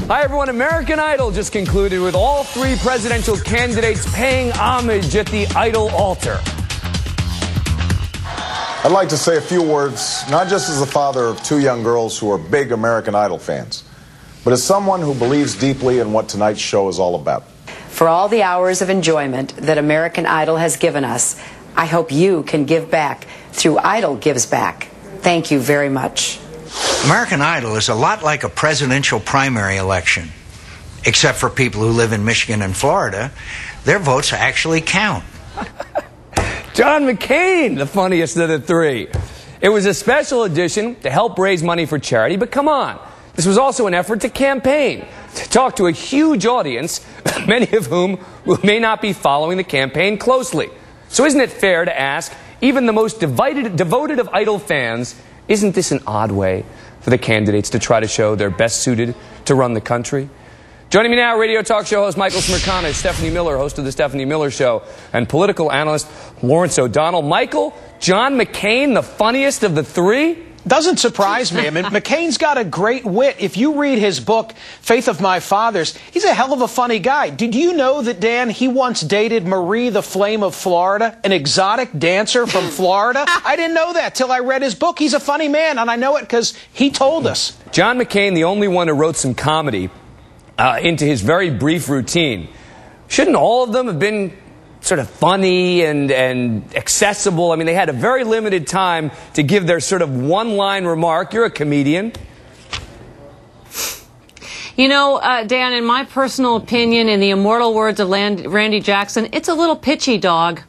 Hi, everyone. American Idol just concluded with all three presidential candidates paying homage at the Idol altar. I'd like to say a few words, not just as the father of two young girls who are big American Idol fans, but as someone who believes deeply in what tonight's show is all about. For all the hours of enjoyment that American Idol has given us, I hope you can give back through Idol Gives Back. Thank you very much. American Idol is a lot like a presidential primary election, except for people who live in Michigan and Florida. Their votes actually count. John McCain, the funniest of the three. It was a special edition to help raise money for charity, but come on. This was also an effort to campaign, to talk to a huge audience, many of whom may not be following the campaign closely. So isn't it fair to ask, even the most devoted of Idol fans, isn't this an odd way for the candidates to try to show they're best suited to run the country? Joining me now, radio talk show host Michael Smirkana, Stephanie Miller, host of The Stephanie Miller Show, and political analyst Lawrence O'Donnell. Michael, John McCain, the funniest of the three? Doesn't surprise me. I mean, McCain's got a great wit. If you read his book, Faith of My Fathers, he's a hell of a funny guy. Did you know that, Dan, he once dated Marie the Flame of Florida, an exotic dancer from Florida? I didn't know that till I read his book. He's a funny man, and I know it because he told us. John McCain, the only one who wrote some comedy into his very brief routine. Shouldn't all of them have been sort of funny and accessible? I mean, they had a very limited time to give their sort of one-line remark. You're a comedian. You know, Dan, in my personal opinion, in the immortal words of Randy Jackson, it's a little pitchy, dog.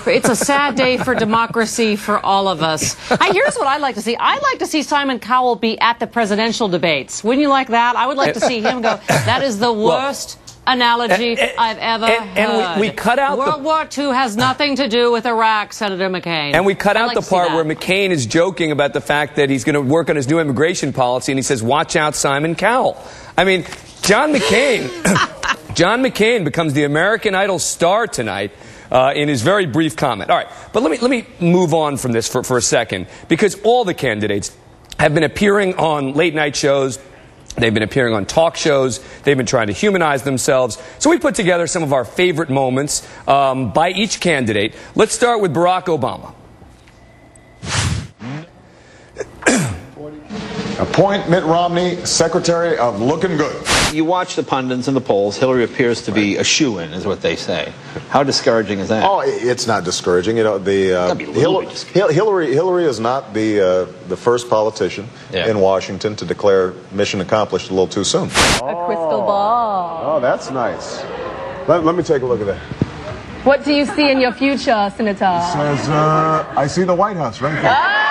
It's a sad day for democracy for all of us. Here's what I'd like to see. I'd like to see Simon Cowell be at the presidential debates. Wouldn't you like that? I would like to see him go, that is the worst analogy I've ever heard. And we cut out World War II has nothing to do with Iraq, Senator McCain. And we cut out the part where McCain is joking about the fact that he's going to work on his new immigration policy, and he says, watch out, Simon Cowell. I mean, John McCain becomes the American Idol star tonight in his very brief comment. All right, but let me move on from this for a second, because all the candidates have been appearing on late-night shows. They've been appearing on talk shows. They've been trying to humanize themselves. So we put together some of our favorite moments by each candidate. Let's start with Barack Obama. Appoint Mitt Romney Secretary of Looking Good. You watch the pundits and the polls. Hillary appears to be a shoo-in, is what they say. How discouraging is that? Oh, it's not discouraging. You know, Hillary is not the first politician in Washington to declare mission accomplished a little too soon. A crystal ball. Oh, that's nice. Let me take a look at that. What do you see in your future, Senator? It says, I see the White House right there.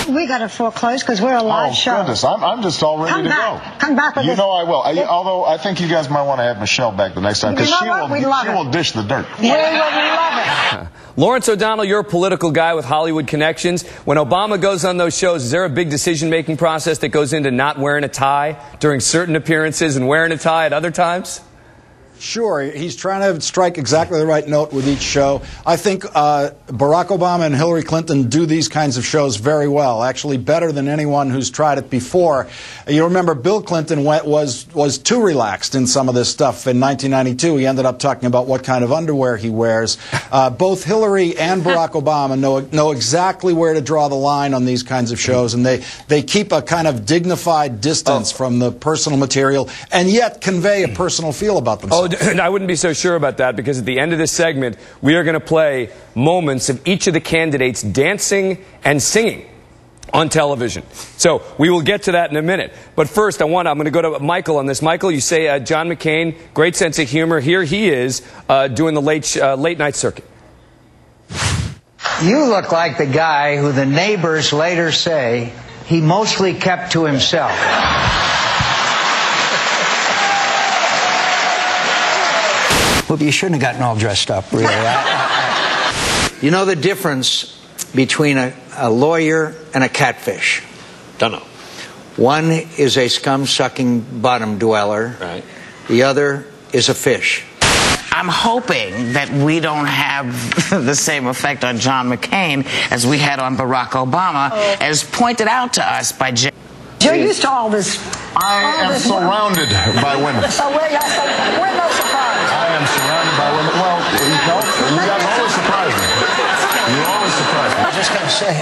We got to foreclose because we're a live show. Oh, goodness. I'm just all ready to go. Come back with You know I will. Although I think you guys might want to have Michelle back the next time, because she will dish the dirt. We love it. Lawrence O'Donnell, you're a political guy with Hollywood connections. When Obama goes on those shows, is there a big decision-making process that goes into not wearing a tie during certain appearances and wearing a tie at other times? Sure. He's trying to strike exactly the right note with each show. I think Barack Obama and Hillary Clinton do these kinds of shows very well, actually better than anyone who's tried it before. You remember Bill Clinton was too relaxed in some of this stuff in 1992. He ended up talking about what kind of underwear he wears. Both Hillary and Barack Obama know exactly where to draw the line on these kinds of shows, and they keep a kind of dignified distance from the personal material and yet convey a personal feel about themselves. I wouldn't be so sure about that, because at the end of this segment, we are going to play moments of each of the candidates dancing and singing on television. So we will get to that in a minute. But first, I'm going to go to Michael on this. Michael, you say John McCain, great sense of humor. Here he is doing the late night circuit. You look like the guy who the neighbors later say he mostly kept to himself. Well, you shouldn't have gotten all dressed up, really. You know the difference between a lawyer and a catfish? Don't know. One is a scum-sucking bottom dweller. Right. The other is a fish. I'm hoping that we don't have the same effect on John McCain as we had on Barack Obama, as pointed out to us by You're used to all this. I am surrounded by women. So we're no surprise. I am surrounded by women. Well, you guys always surprise me. You always surprise me. I was just going to say,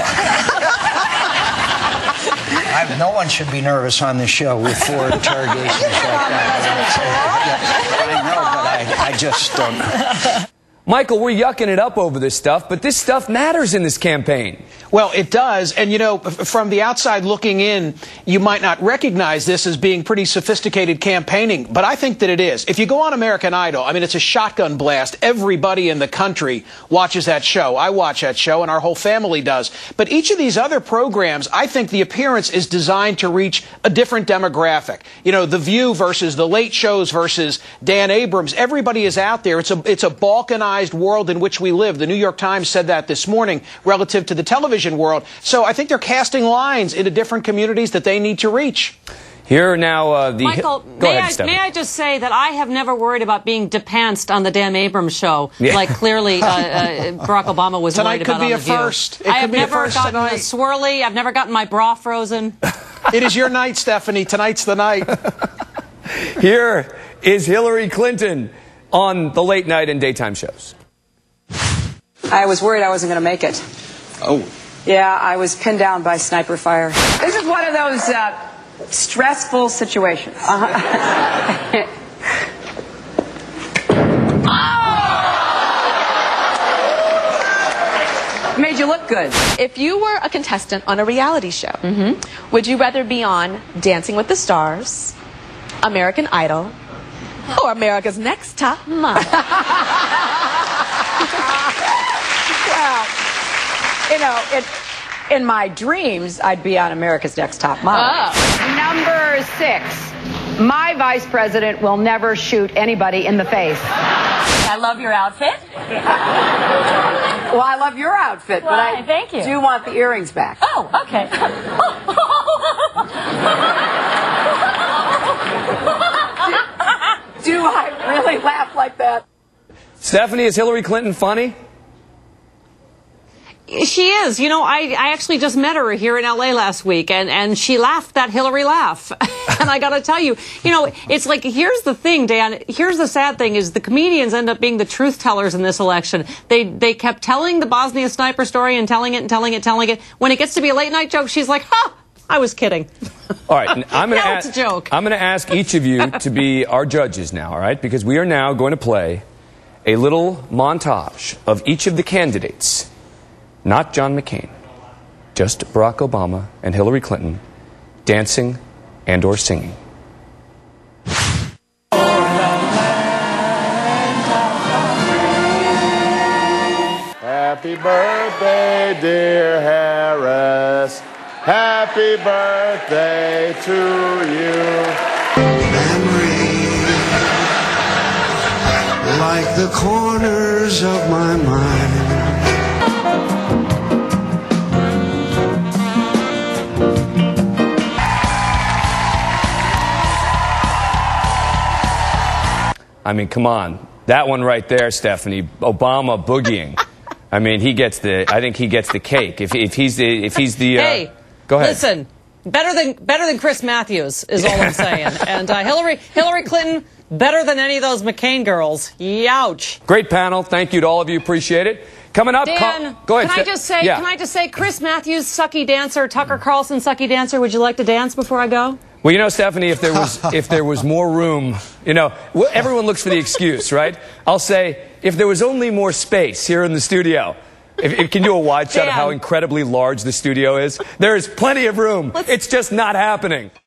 no one should be nervous on this show with 4 interrogations like that. I know, but I just don't. Michael, we're yucking it up over this stuff, but this stuff matters in this campaign. Well, it does. And, you know, from the outside looking in, you might not recognize this as being pretty sophisticated campaigning, but I think that it is. If you go on American Idol, I mean, it's a shotgun blast. Everybody in the country watches that show. I watch that show, and our whole family does. But each of these other programs, I think the appearance is designed to reach a different demographic. You know, The View versus The Late Shows versus Dan Abrams. Everybody is out there. It's a balkanized world in which we live. The New York Times said that this morning relative to the television world. So I think they're casting lines into different communities that they need to reach. Here now, Michael, may I just say that I have never worried about being depantsed on the Dan Abrams show, like clearly Barack Obama was worried about on The View. Tonight could be a first. I have never gotten a swirly. I've never gotten my bra frozen. It is your night, Stephanie. Tonight's the night. Here is Hillary Clinton on the late night and daytime shows. I was worried I wasn't going to make it. Oh. Yeah, I was pinned down by sniper fire. This is one of those stressful situations. Made you look good. If you were a contestant on a reality show, would you rather be on Dancing with the Stars, American Idol, or America's Next Top Model? Well, you know, in my dreams, I'd be on America's Next Top Model. Oh. Number 6. My vice president will never shoot anybody in the face. I love your outfit. Well, I love your outfit, but I thank you. do want the earrings back. Oh, okay. Do I really laugh like that? Stephanie, is Hillary Clinton funny? She is. You know, I actually just met her here in L.A. last week, and she laughed that Hillary laugh. And I got to tell you, you know, it's like, here's the thing, Dan. Here's the sad thing is the comedians end up being the truth tellers in this election. They kept telling the Bosnia sniper story and telling it and telling it. When it gets to be a late night joke, she's like, ha! I was kidding. All right, I'm going it's a joke. I'm going to ask each of you to be our judges now, all right? Because we are now going to play a little montage of each of the candidates. Not John McCain, just Barack Obama and Hillary Clinton dancing and or singing. Happy birthday, dear Harris. Happy birthday to you. Memories, like the corners of my mind. I mean, come on. That one right there, Stephanie, Obama boogieing. I mean, I think he gets the cake. If he's the hey, go ahead. Listen, better than Chris Matthews is all I'm saying. And Hillary Clinton, better than any of those McCain girls. Youch. Great panel. Thank you to all of you. Appreciate it. Coming up, Dan, go ahead. Can I just say, Chris Matthews, sucky dancer, Tucker Carlson, sucky dancer. Would you like to dance before I go? Well, you know, Stephanie, if there was more room, you know, everyone looks for the excuse, right? I'll say, if there was only more space here in the studio. Can you do a wide shot of how incredibly large the studio is? There is plenty of room. It's just not happening.